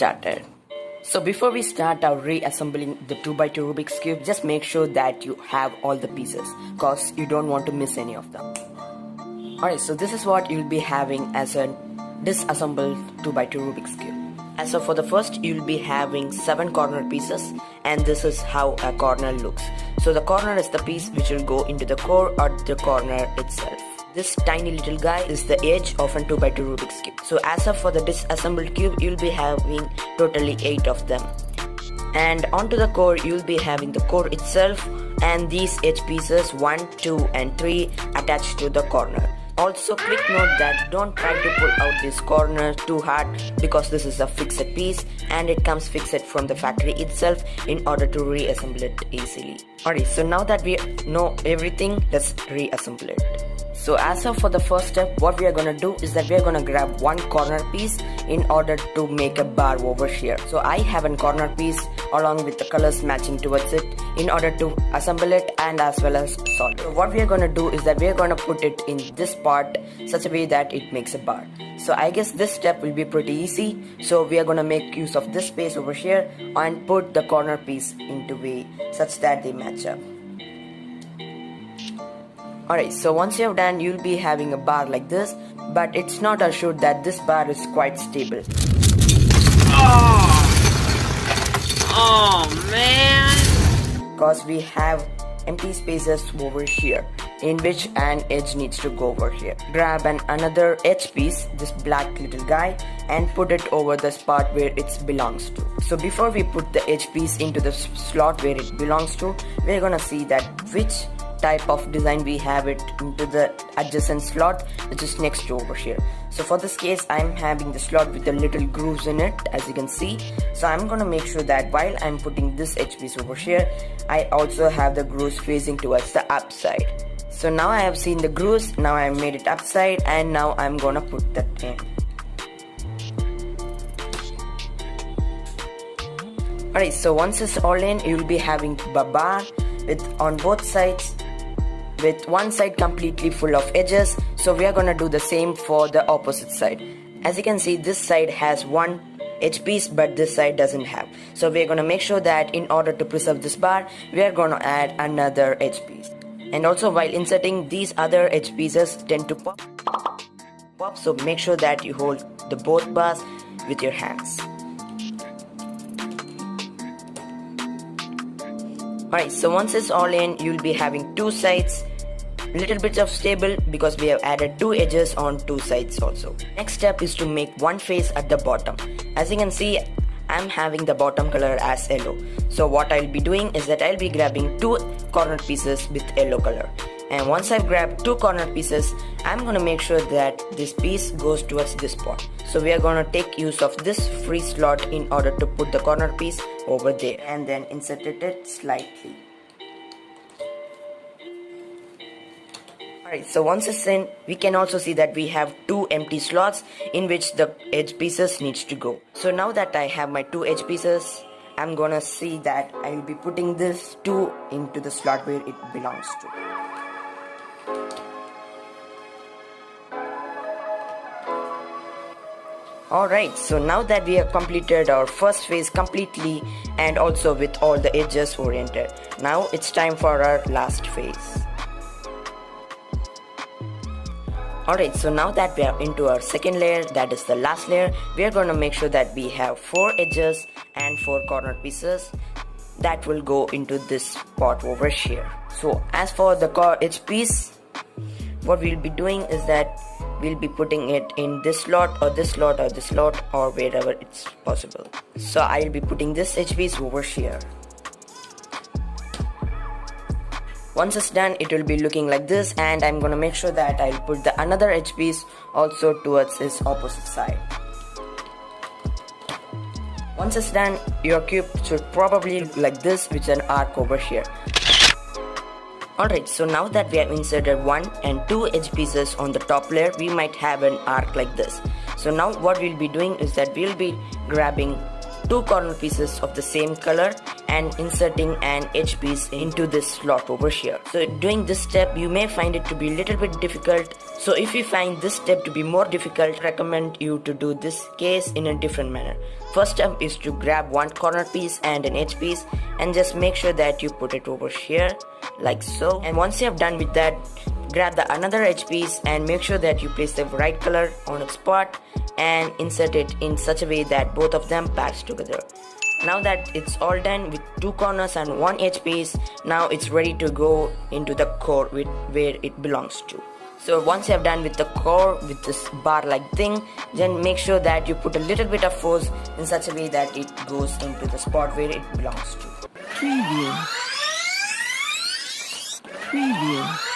started. So before we start our reassembling the 2x2 Rubik's Cube, just make sure that you have all the pieces, cause you don't want to miss any of them. Alright, so this is what you'll be having as a disassembled 2x2 Rubik's Cube. So for the first, you'll be having 7 corner pieces, and this is how a corner looks. So the corner is the piece which will go into the core or the corner itself. This tiny little guy is the edge of a 2x2 Rubik's Cube. So as of for the disassembled cube, you'll be having totally 8 of them. And onto the core, you'll be having the core itself and these edge pieces 1, 2 and 3 attached to the corner. Also, quick note that don't try to pull out this corner too hard, because this is a fixed piece and it comes fixed from the factory itself in order to reassemble it easily. Alright, so now that we know everything, let's reassemble it. So as of for the first step, what we are gonna do is that we are gonna grab one corner piece in order to make a bar over here. So I have a corner piece along with the colors matching towards it in order to assemble it and as well as solder. So what we are gonna do is that we are gonna put it in this part such a way that it makes a bar. So I guess this step will be pretty easy. So we are gonna make use of this space over here and put the corner piece into way such that they match up. Alright, so once you have done, you'll be having a bar like this, but it's not assured that this bar is quite stable. Oh man! Because we have empty spaces over here, in which an edge needs to go over here. Grab another edge piece, this black little guy, and put it over the spot where it belongs to. So before we put the edge piece into the slot where it belongs to, we're gonna see that which type of design we have it into the adjacent slot which is next to over here. So for this case, I'm having the slot with the little grooves in it, as you can see. So I'm gonna make sure that while I'm putting this edge piece over here, I also have the grooves facing towards the upside. So now I have seen the grooves, now I have made it upside, and now I'm gonna put that in. Alright, so once it's all in, you'll be having a bar with on both sides, with one side completely full of edges. So we are gonna do the same for the opposite side. As you can see, this side has one edge piece but this side doesn't have. So we are gonna make sure that in order to preserve this bar, we are gonna add another edge piece. And also while inserting, these other edge pieces tend to pop. So make sure that you hold the both bars with your hands. Alright, so once it's all in, you'll be having two sides, little bit of stable because we have added two edges on two sides also. Next step is to make one face at the bottom. As you can see, I'm having the bottom color as yellow. So what I'll be doing is that I'll be grabbing two corner pieces with yellow color. And once I've grabbed two corner pieces, I'm gonna make sure that this piece goes towards this spot. So we are gonna take use of this free slot in order to put the corner piece over there and then insert it slightly. Alright, so once it's in, we can also see that we have two empty slots in which the edge pieces needs to go. So now that I have my two edge pieces, I'm gonna see that I will be putting this two into the slot where it belongs to. Alright, so now that we have completed our first phase completely and also with all the edges oriented, now it's time for our last phase. Alright, so now that we are into our second layer, that is the last layer, we are going to make sure that we have 4 edges and 4 corner pieces that will go into this spot over here. So as for the edge piece, what we'll be doing is that we'll be putting it in this slot or this slot or this slot or wherever it's possible. So I'll be putting this edge piece over here. Once it's done, it will be looking like this, and I'm gonna make sure that I'll put the another edge piece also towards its opposite side. Once it's done, your cube should probably look like this with an arc over here. Alright, so now that we have inserted 1 and 2 edge pieces on the top layer, we might have an arc like this. So now what we'll be doing is that we'll be grabbing 2 corner pieces of the same color and inserting an edge piece into this slot over here. So doing this step, you may find it to be a little bit difficult. So if you find this step to be more difficult, I recommend you to do this case in a different manner. First step is to grab one corner piece and an edge piece and just make sure that you put it over here like so. And once you have done with that, grab the another edge piece and make sure that you place the right color on its spot and insert it in such a way that both of them pass together. Now that it's all done with two corners and one edge piece, now it's ready to go into the core where it belongs to. So once you have done with the core with this bar like thing, then make sure that you put a little bit of force in such a way that it goes into the spot where it belongs to. Preview. Preview.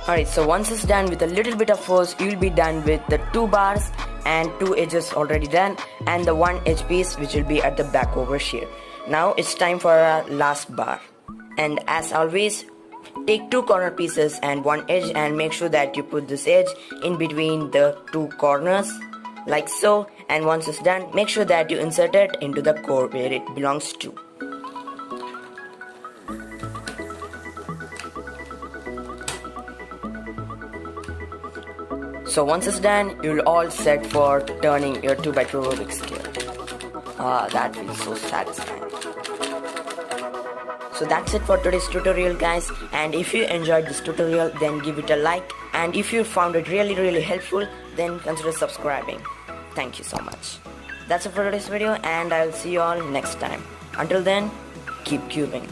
Alright, so once it's done with a little bit of force, you'll be done with the two bars and two edges already done and the one edge piece which will be at the back over here. Now it's time for our last bar. And as always, take two corner pieces and one edge and make sure that you put this edge in between the two corners like so. And once it's done, make sure that you insert it into the core where it belongs to. So once it's done, you're all set for turning your 2x2 Rubik's Cube. That feels so satisfying. So that's it for today's tutorial, guys. And if you enjoyed this tutorial, then give it a like. And if you found it really helpful, then consider subscribing. Thank you so much. That's it for today's video, and I'll see you all next time. Until then, keep cubing.